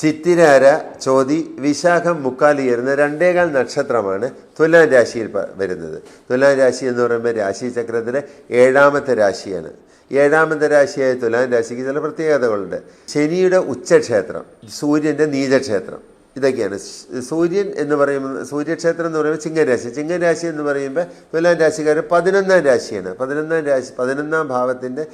ചിത്തിരാര, ചോതി, വിശാഖം, മുക്കാലി ചേരുന്ന രണ്ടേകാൽ നക്ഷത്രമാണ് തുലാം രാശിയിൽ വരുന്നത്. തുലാം രാശി എന്ന് പറയുമ്പോൾ രാശിചക്രത്തിലെ 7ാമത്തെ രാശിയാണ്. 7ാമത്തെ രാശിയായ തുലാം രാശിക്ക് ചില പ്രത്യേകതകളുണ്ട്. ശനിയുടെ ഉച്ചക്ഷേത്രം, സൂര്യൻ്റെ നീചക്ഷേത്രം, ഇതൊക്കെയാണ്. സൂര്യൻ എന്ന് പറയുമ്പോൾ സൂര്യക്ഷേത്രം എന്ന് പറയുമ്പോൾ ചിങ്ങരാശി. ചിങ്ങരാശി എന്ന് പറയുമ്പോൾ തുലാം രാശിക്കാർ 11ാം രാശിയാണ്. 11ാം ഭാവത്തിൻ്റെ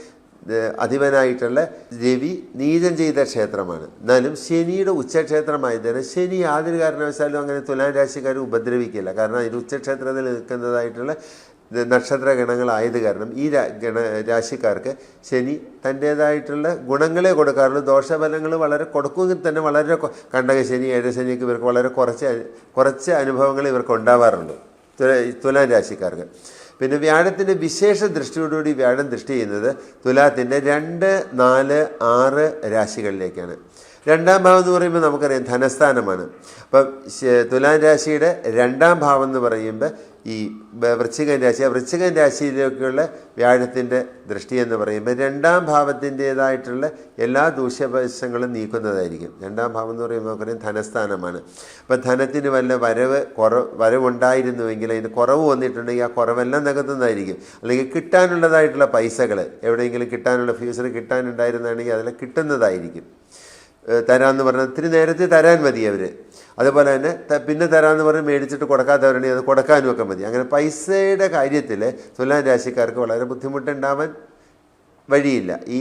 അധിപനായിട്ടുള്ള രവി നീചം ചെയ്ത ക്ഷേത്രമാണ്. എന്നാലും ശനിയുടെ ഉച്ചക്ഷേത്രമായതിന് ശനി യാതൊരു കാരണവശാലും അങ്ങനെ തുലാം രാശിക്കാർ ഉപദ്രവിക്കില്ല. കാരണം അതിന് ഉച്ചക്ഷേത്രത്തിൽ നിൽക്കുന്നതായിട്ടുള്ള നക്ഷത്ര ഗണങ്ങളായത് കാരണം ഈ രാശിക്കാർക്ക് ശനി തൻ്റേതായിട്ടുള്ള ഗുണങ്ങളെ കൊടുക്കാറുള്ളൂ. ദോഷഫലങ്ങൾ വളരെ കൊടുക്കുമെങ്കിൽ തന്നെ വളരെ കണ്ടകശനി, ഏഴശനിക്ക് ഇവർക്ക് വളരെ കുറച്ച് അനുഭവങ്ങൾ ഇവർക്ക് ഉണ്ടാവാറുള്ളൂ തുലാം രാശിക്കാർക്ക്. പിന്നെ വ്യാഴത്തിൻ്റെ വിശേഷ ദൃഷ്ടിയോടുകൂടി വ്യാഴം ദൃഷ്ടി ചെയ്യുന്നത് തുലാത്തിൻ്റെ 2, 4, 6 രാശികളിലേക്കാണ്. 2ാം ഭാവം എന്ന് പറയുമ്പോൾ നമുക്കറിയാം ധനസ്ഥാനമാണ്. അപ്പം തുലാം രാശിയുടെ 2ാം ഭാവം എന്ന് പറയുമ്പോൾ ഈ വൃശ്ചികൻ രാശി, ആ വൃശ്ചികൻ രാശിയിലേക്കുള്ള വ്യാഴത്തിൻ്റെ ദൃഷ്ടി എന്ന് പറയുമ്പോൾ 2ാം ഭാവത്തിൻ്റേതായിട്ടുള്ള എല്ലാ ദൂഷ്യവശങ്ങളും നീക്കുന്നതായിരിക്കും. 2ാം ഭാവം എന്ന് പറയുമ്പോൾ നമുക്കറിയാം ധനസ്ഥാനമാണ്. അപ്പം ധനത്തിന് വല്ല വരവുണ്ടായിരുന്നുവെങ്കിൽ അതിന് കുറവ് വന്നിട്ടുണ്ടെങ്കിൽ ആ കുറവെല്ലാം നികത്തുന്നതായിരിക്കും. അല്ലെങ്കിൽ കിട്ടാനുള്ളതായിട്ടുള്ള പൈസകൾ എവിടെയെങ്കിലും കിട്ടാനുള്ള ഫ്യൂച്ചർ കിട്ടാനുണ്ടായിരുന്നാണെങ്കിൽ അതെല്ലാം കിട്ടുന്നതായിരിക്കും. തരാമെന്ന് പറഞ്ഞാൽ ഇത്തിരി നേരത്തെ തരാൻ മതി അവർ. അതുപോലെ തന്നെ പിന്നെ തരാമെന്ന് പറഞ്ഞ് മേടിച്ചിട്ട് കൊടുക്കാത്തവരുണ്ടെങ്കിൽ അത് കൊടുക്കാനും ഒക്കെ മതി. അങ്ങനെ പൈസയുടെ കാര്യത്തിൽ തുലാം രാശിക്കാർക്ക് വളരെ ബുദ്ധിമുട്ടുണ്ടാവാൻ വഴിയില്ല ഈ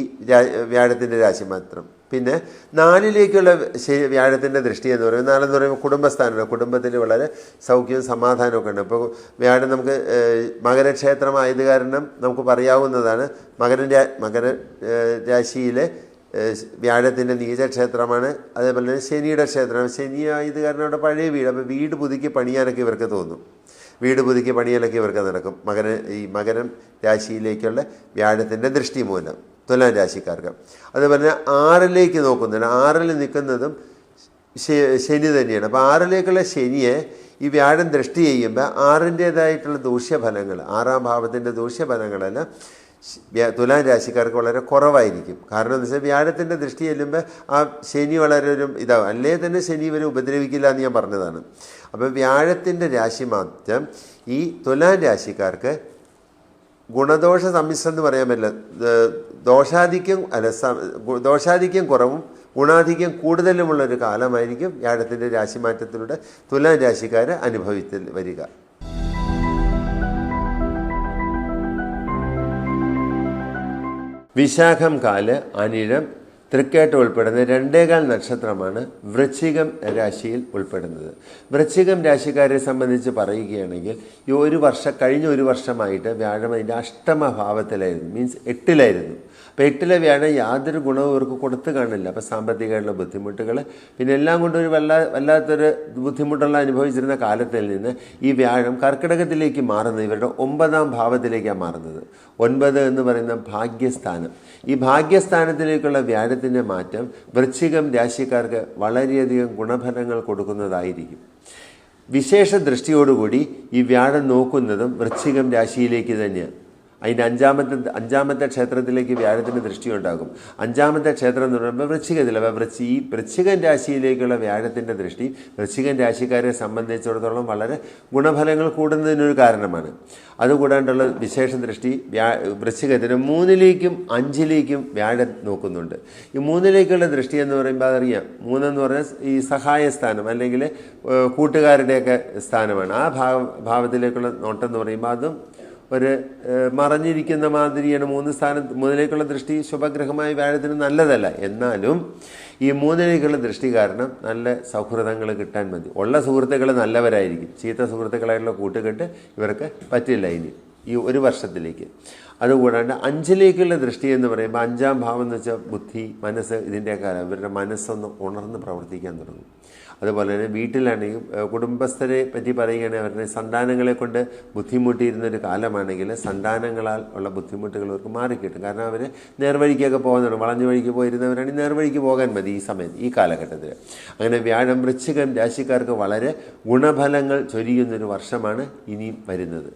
വ്യാഴത്തിൻ്റെ രാശി മാത്രം. പിന്നെ 4ലേക്കുള്ള വ്യാഴത്തിൻ്റെ ദൃഷ്ടി എന്ന് പറയുമ്പോൾ 4 എന്ന് പറയുമ്പോൾ കുടുംബസ്ഥാനമാണ്. കുടുംബത്തിൽ വളരെ സൗഖ്യവും സമാധാനമൊക്കെ ഉണ്ട്. ഇപ്പോൾ വ്യാഴം നമുക്ക് മകരക്ഷേത്രമായത് കാരണം നമുക്ക് പറയാവുന്നതാണ്. മകര രാശിയിലെ വ്യാഴത്തിൻ്റെ നീചക്ഷേത്രമാണ്. അതേപോലെ തന്നെ ശനിയുടെ ക്ഷേത്രമാണ്. ശനിയായത് കാരണം അവിടെ പഴയ വീട്, അപ്പോൾ വീട് പുതുക്കി പണിയാനൊക്കെ ഇവർക്ക് തോന്നും. വീട് പുതുക്കി പണിയാനൊക്കെ ഇവർക്ക് നടക്കും മകരം രാശിയിലേക്കുള്ള വ്യാഴത്തിൻ്റെ ദൃഷ്ടി മൂലം തുലാം രാശിക്കാർക്ക്. അതുപോലെ തന്നെ 6ലേക്ക് നോക്കുന്നുണ്ട്. 6ൽ നിൽക്കുന്നതും ശനി തന്നെയാണ്. അപ്പോൾ 6ലേക്കുള്ള ശനിയെ ഈ വ്യാഴം ദൃഷ്ടി ചെയ്യുമ്പോൾ 6ൻ്റേതായിട്ടുള്ള ദൂഷ്യഫലങ്ങൾ, 6ാം ഭാവത്തിൻ്റെ ദൂഷ്യഫലങ്ങളെല്ലാം തുലാം രാശിക്കാർക്ക് വളരെ കുറവായിരിക്കും. കാരണം എന്ന് വെച്ചാൽ വ്യാഴത്തിൻ്റെ ദൃഷ്ടി ചെല്ലുമ്പോൾ ആ ശനി വളരെ ഇതാവും. അല്ലേ തന്നെ ശനി ഇവരെ ഉപദ്രവിക്കില്ല എന്ന് ഞാൻ പറഞ്ഞതാണ്. അപ്പോൾ വ്യാഴത്തിൻ്റെ രാശി മാറ്റം ഈ തുലാം രാശിക്കാർക്ക് ഗുണദോഷ സമ്മിശ്രം എന്ന് പറയാൻ പറ്റില്ല. ദോഷാധിക്യം കുറവും ഗുണാധിക്യം കൂടുതലുമുള്ളൊരു കാലമായിരിക്കും വ്യാഴത്തിൻ്റെ രാശി മാറ്റത്തിലൂടെ തുലാം രാശിക്കാർ അനുഭവിച്ച് വരിക. വിശാഖം, കാല്, അനിഴം, തൃക്കേട്ട ഉൾപ്പെടുന്ന 2.25 നക്ഷത്രമാണ് വൃശ്ചികം രാശിയിൽ ഉൾപ്പെടുന്നത്. വൃശ്ചികം രാശിക്കാരെ സംബന്ധിച്ച് പറയുകയാണെങ്കിൽ കഴിഞ്ഞ ഒരു വർഷമായിട്ട് വ്യാഴം അതിൻ്റെ 8ാം ഭാവത്തിലായിരുന്നു, മീൻസ് 8ലായിരുന്നു. അപ്പോൾ 8ലെ വ്യാഴം യാതൊരു ഗുണവും ഇവർക്ക് കൊടുത്തു കാണില്ല. അപ്പോൾ സാമ്പത്തികമായിട്ടുള്ള ബുദ്ധിമുട്ടുകൾ, പിന്നെ എല്ലാം കൊണ്ടൊരു വല്ലാത്തൊരു ബുദ്ധിമുട്ടുള്ള അനുഭവിച്ചിരുന്ന കാലത്തിൽ നിന്ന് ഈ വ്യാഴം കർക്കിടകത്തിലേക്ക് മാറുന്നത് ഇവരുടെ 9ാം ഭാവത്തിലേക്കാണ് മാറുന്നത്. 9 എന്ന് പറയുന്ന ഭാഗ്യസ്ഥാനം. ഈ ഭാഗ്യസ്ഥാനത്തിലേക്കുള്ള വ്യാഴത്തിൻ്റെ മാറ്റം വൃശ്ചികം രാശിക്കാർക്ക് വളരെയധികം ഗുണഫലങ്ങൾ കൊടുക്കുന്നതായിരിക്കും. വിശേഷ ദൃഷ്ടിയോടുകൂടി ഈ വ്യാഴം നോക്കുന്നതും വൃശ്ചികം രാശിയിലേക്ക് തന്നെയാണ്. അതിൻ്റെ അഞ്ചാമത്തെ ക്ഷേത്രത്തിലേക്ക് വ്യാഴത്തിൻ്റെ ദൃഷ്ടി ഉണ്ടാകും. 5ാമത്തെ ക്ഷേത്രം എന്ന് പറയുമ്പോൾ വൃശ്ചികത്തിൽ. അപ്പോൾ ഈ വൃശ്ചികൻ രാശിയിലേക്കുള്ള വ്യാഴത്തിൻ്റെ ദൃഷ്ടി വൃശ്ചികൻ രാശിക്കാരെ സംബന്ധിച്ചിടത്തോളം വളരെ ഗുണഫലങ്ങൾ കൂടുന്നതിനൊരു കാരണമാണ്. അതുകൂടാണ്ടുള്ള വിശേഷ ദൃഷ്ടി വൃശ്ചികത്തിന് 3ലേക്കും 5ലേക്കും വ്യാഴം നോക്കുന്നുണ്ട്. ഈ 3ലേക്കുള്ള ദൃഷ്ടി എന്ന് പറയുമ്പോൾ അതറിയാം, 3 എന്ന് പറഞ്ഞാൽ ഈ സഹായ സ്ഥാനം അല്ലെങ്കിൽ കൂട്ടുകാരുടെയൊക്കെ സ്ഥാനമാണ്. ആ ഭാവത്തിലേക്കുള്ള നോട്ടം എന്ന് പറയുമ്പോൾ അതും ഒരു മറഞ്ഞിരിക്കുന്ന മാതിരിയാണ്. 3ലേക്കുള്ള ദൃഷ്ടി ശുഭഗ്രഹമായ വ്യാഴത്തിന് നല്ലതല്ല. എന്നാലും ഈ 3ലേക്കുള്ള ദൃഷ്ടി കാരണം നല്ല സൗഹൃദങ്ങൾ കിട്ടാൻ മതി. ഉള്ള സുഹൃത്തുക്കൾ നല്ലവരായിരിക്കും. ചീത്ത സുഹൃത്തുക്കളായിട്ടുള്ള കൂട്ടുകെട്ട് ഇവർക്ക് പറ്റില്ല ഇനി ഈ ഒരു വർഷത്തിലേക്ക്. അതുകൂടാണ്ട് 5ലേക്കുള്ള ദൃഷ്ടി എന്ന് പറയുമ്പോൾ 5ാം ഭാവം എന്ന് വെച്ചാൽ ബുദ്ധി, മനസ്സ്, ഇതിൻ്റെയൊക്കെ ഇവരുടെ മനസ്സൊന്ന് ഉണർന്ന് പ്രവർത്തിക്കാൻ തുടങ്ങും. അതുപോലെ തന്നെ വീട്ടിലാണെങ്കിൽ കുടുംബസ്ഥരെ പറ്റി പറയുകയാണെങ്കിൽ അവരുടെ സന്താനങ്ങളെ കൊണ്ട് ബുദ്ധിമുട്ടിയിരുന്നൊരു കാലമാണെങ്കിൽ സന്താനങ്ങളാൽ ഉള്ള ബുദ്ധിമുട്ടുകൾ അവർക്ക് മാറിക്കിട്ടും. കാരണം അവർ നേർവഴിക്കൊക്കെ പോകുന്നുണ്ട്. വളഞ്ഞ വഴിക്ക് പോയിരുന്നവരാണെങ്കിൽ നേർവഴിക്ക് പോകാൻ മതി ഈ സമയത്ത്, ഈ കാലഘട്ടത്തിൽ. അങ്ങനെ വ്യാഴം വൃശ്ചികം രാശിക്കാർക്ക് വളരെ ഗുണഫലങ്ങൾ ചൊരിയുന്നൊരു വർഷമാണ് ഇനിയും വരുന്നത്.